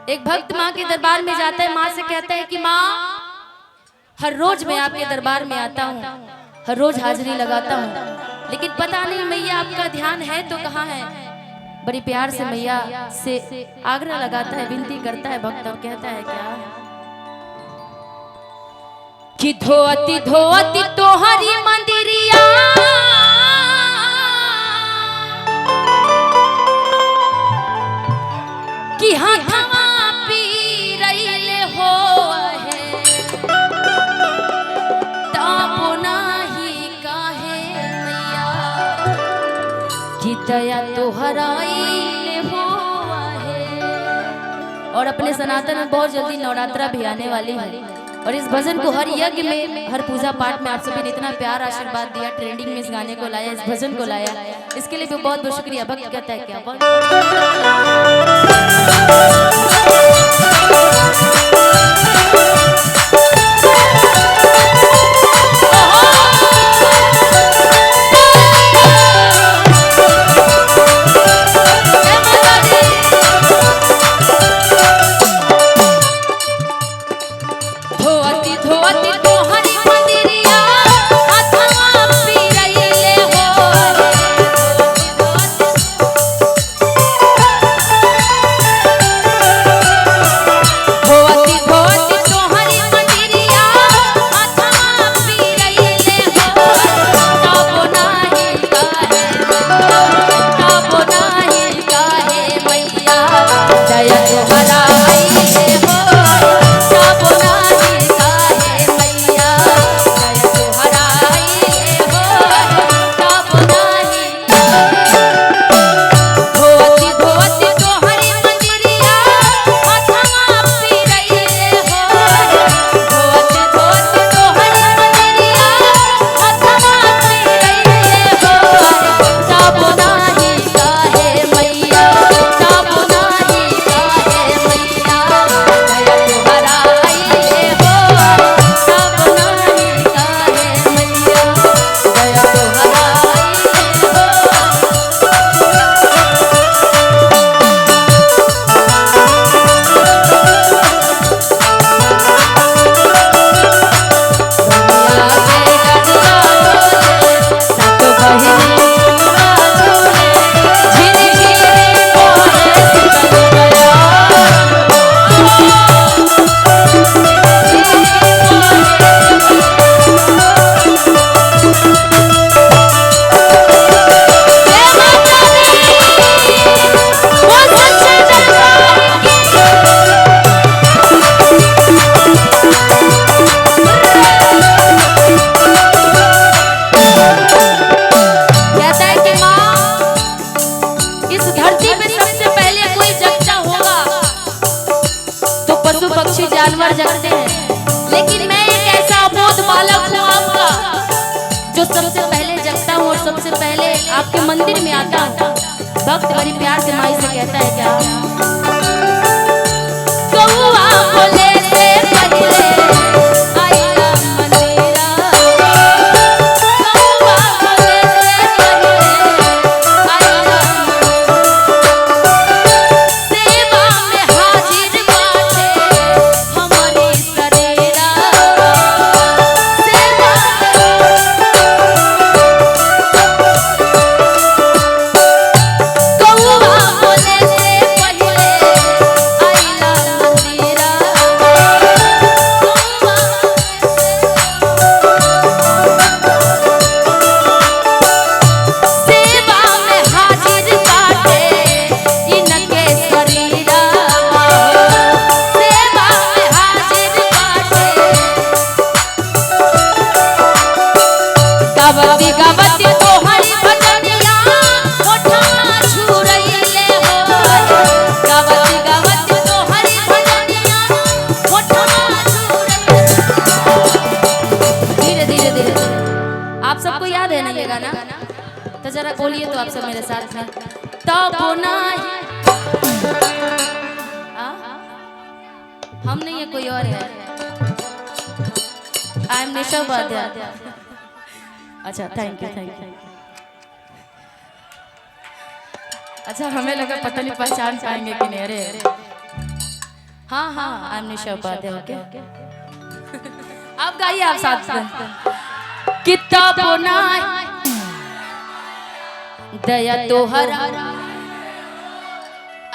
एक भक्त माँ के दरबार में जाता है, माँ से कहता है कि माँ हर रोज मैं आपके दरबार में आता हूँ, हर रोज हाजिरी लगाता हूँ, लेकिन पता नहीं मैया आपका ध्यान है तो कहाँ है। बड़ी प्यार से मैया से आग्रह लगाता है, विनती करता है भक्त, और कहता है क्या कि धोती धोती तोहरी मंदिरिया कि हाथवा पी रही हो है तापो नाही काहे मैया कि दया तोहराई हो है। और अपने सनातन में बहुत जल्दी नवरात्रा भी आने वाली है, और इस भजन को हर यज्ञ में, हर पूजा पाठ में आप सभी ने इतना प्यार आशीर्वाद दिया, ट्रेंडिंग में इस गाने को लाया, इस भजन को लाया, इसके लिए भी बहुत बहुत शुक्रिया। भक्त कहता है क्या जानवर जगते हैं, लेकिन मैं एक ऐसा अबोध बालक हूँ आपका जो सबसे पहले जगता हूँ और सबसे पहले आपके मंदिर में आता हूँ। भक्त बड़ी प्यार से माई से कहता है क्या कौआ बोले से पहले तो जरा बोलिए तो आप सब मेरे साथ में हम नहीं है, कोई और है। आई एम निशा उपाध्याय। अच्छा थैंक यू थैंक यू। अच्छा हमें लगा पता नहीं पहचान पाएंगे कि नहीं। अरे हाँ हाँ आई एम निशा उपाध्याय। ओके आप गाइए, आप साथ में। किताबों ना दया तोहरा,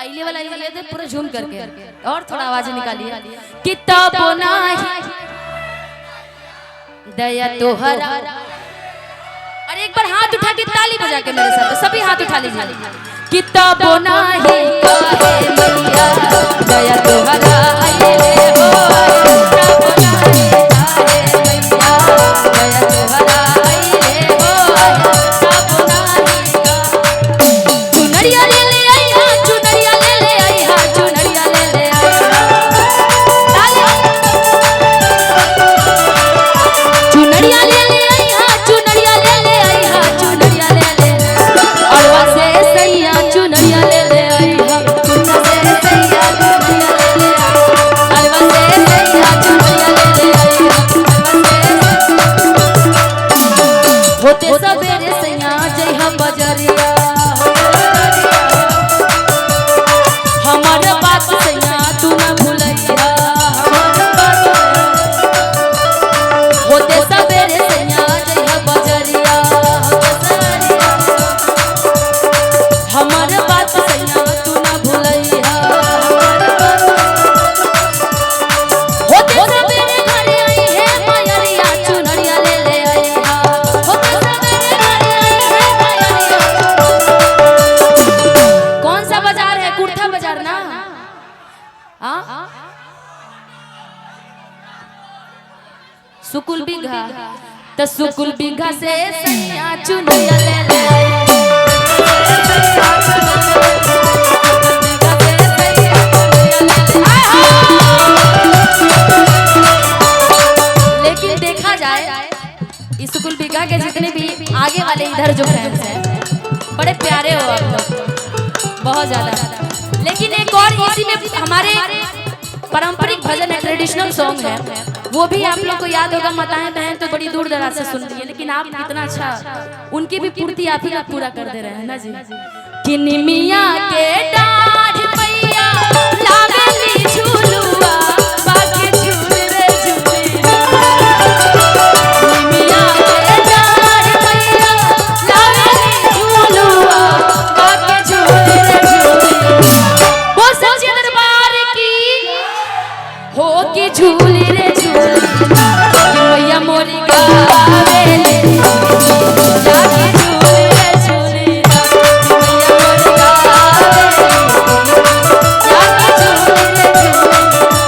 आइले वाला ये दे पूरा झूम करके और थोड़ा आवाज निकालिए। किताबों ना दया तोहरा। और एक बार हाथ उठा के ताली बजा के मेरे साथ सभी हाथ उठा लीजिए। किताबों ना ही काहे मैया दया तोहरा आइले हो, किताबों ना ही काहे मैया दया तोहरा आइले हो, किताबों ना ही का चुनरिया ले ले आई हा, चुनरिया ले ले आई हा, चुनरिया ले ले आई हा, चुनरिया ले ले आई हा, चुनरिया ले ले आई हा, चुनरिया ले ले और वसे सैया चुनरिया ले ले आई हा, वसे सैया चुनरिया ले ले आई और वसे सैया चुनरिया ले ले आई हा, होते सवेरे सैया जय हम बजरिया, हमार बात सैया तू ना भूलैया, होते सवेरे सैया जय हम बजरिया, हमार बात सैया तू ना भूलैया, होते सवेरे घरे आई है मायरिया चुनरिया ले ले आई हा, होते सवेरे घरे आई है मायरिया। कौन सा बाजार है? कुर्था बाजार ना? हाँ सुकुल बिघा, तो सुकुल बिघा से सैया चुनरिया ले ले आई, लेकिन देखा जाए इस सुकुल बिघा के जितने भी आगे वाले इधर जो फ्रेंड्स हैं बड़े प्यारे हो आप लोग, बहुत ज्यादा। लेकिन एक और इसी में हमारे पारंपरिक भजन है, ट्रेडिशनल सॉन्ग है, वो भी आप लोग को याद होगा। माताएं बहन तो बड़ी दूर दराज से सुनती है, लेकिन आप कितना अच्छा उनकी भी पूर्ति आप ही पूरा कर दे रहे हैं ना जी। कि निमिया के डाढ़ मैया लावेली झूलुआ, बाके झूल रे झूली, निमिया के डाढ़ मैया लावेली झूलुआ, बाके झूल रे झूली, वो सच्चे दरबार की हो के झूली रे झूली, मैया मोरी गावेली जाके झूली रे झूली, मैया मोरी गावेली जाके झूली रे झूली,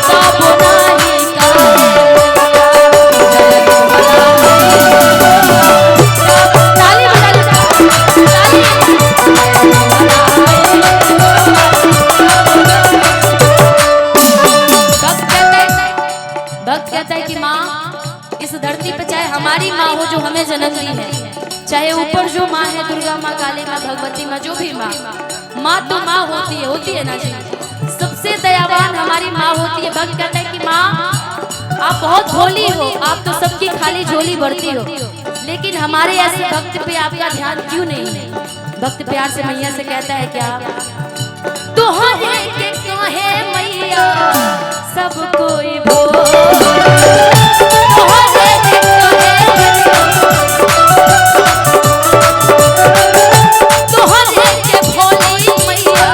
काबू नाही काहे ताली बजा लो, ताली। भक्त कहता है कि माँ इस धरती पे चाहे हमारी माँ हो जो हमें जन्म दी है, चाहे ऊपर जो माँ है दुर्गा माँ, काली माँ, भगवती माँ, जो भी माँ तो माँ होती है ना जी। सबसे दयावान हमारी माँ होती है। भक्त कहता है कि माँ आप बहुत भोली हो, आप तो सबकी खाली झोली भरती हो, लेकिन हमारे ऐसे भक्त पे आपका ध्यान क्यों नहीं है? भक्त प्यार से मैया से कहता है क्या, तुहरे के कहे मैया सब कोई भोल, तुहरे के कहे तुहरे के भोली मैया,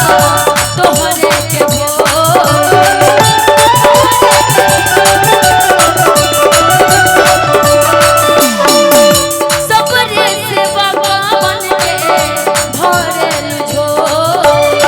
तुहरे के सबरे से बाबा बन के भरल झोल,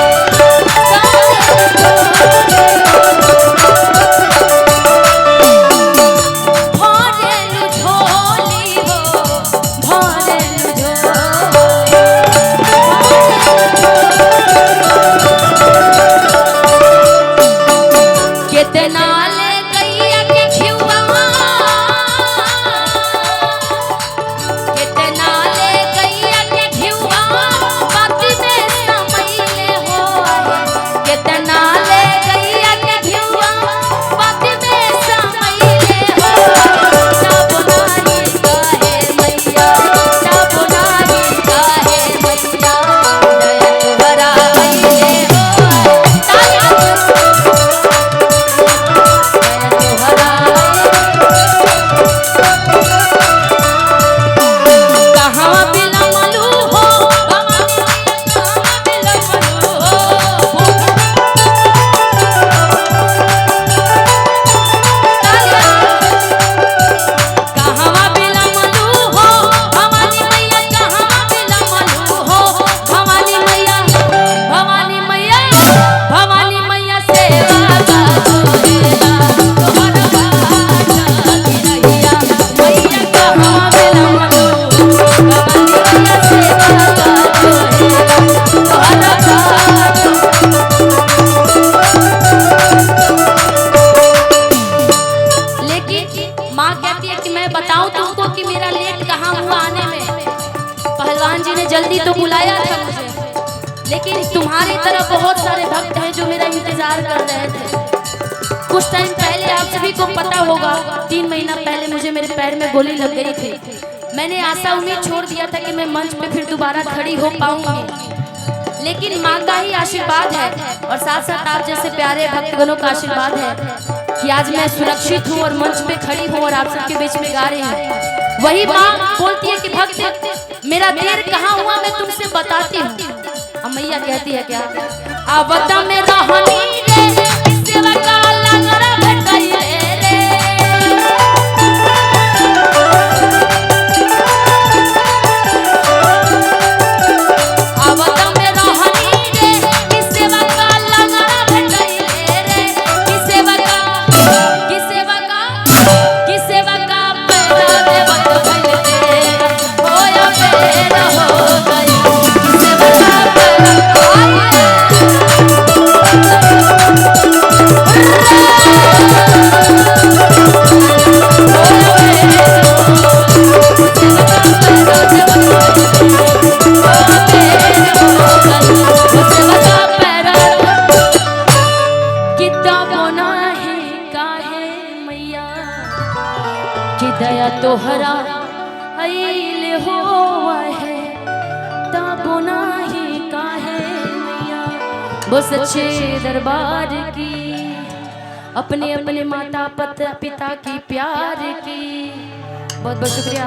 लेकिन तुम्हारी तरह बहुत सारे भक्त हैं जो मेरा इंतजार कर रहे थे। कुछ टाइम पहले आप सभी को पता होगा, 3 महीना पहले मुझे मेरे पैर में गोली लग गई थी। मैंने आशा उम्मीद छोड़ दिया था कि मैं मंच पे फिर दोबारा खड़ी हो पाऊंगी, लेकिन माँ का ही आशीर्वाद है और साथ साथ आप जैसे प्यारे भक्तगणों का आशीर्वाद है कि आज मैं सुरक्षित हूँ और मंच पे खड़ी हूँ और आप सबके बीच में गा रही हूँ। वही माँ बोलती है कि भक्त मेरा देर कहाँ हुआ मैं तुमसे बताती हूँ। अब मैया कहती है क्या, आवता में रहनी रे सेवा का लंगड़ा भटकाइए रे, आवता में रहनी रे सेवा का लंगड़ा भटकाइए रे, कि सेवा का पैरा देवत भइले होया पैरा हो गई, कि सेवा का दया तोहरा आइल होवा है ताबो नाही काहे मैया, बस अच्छे दरबार की अपने अपने माता पिता की प्यार की। बहुत बहुत शुक्रिया।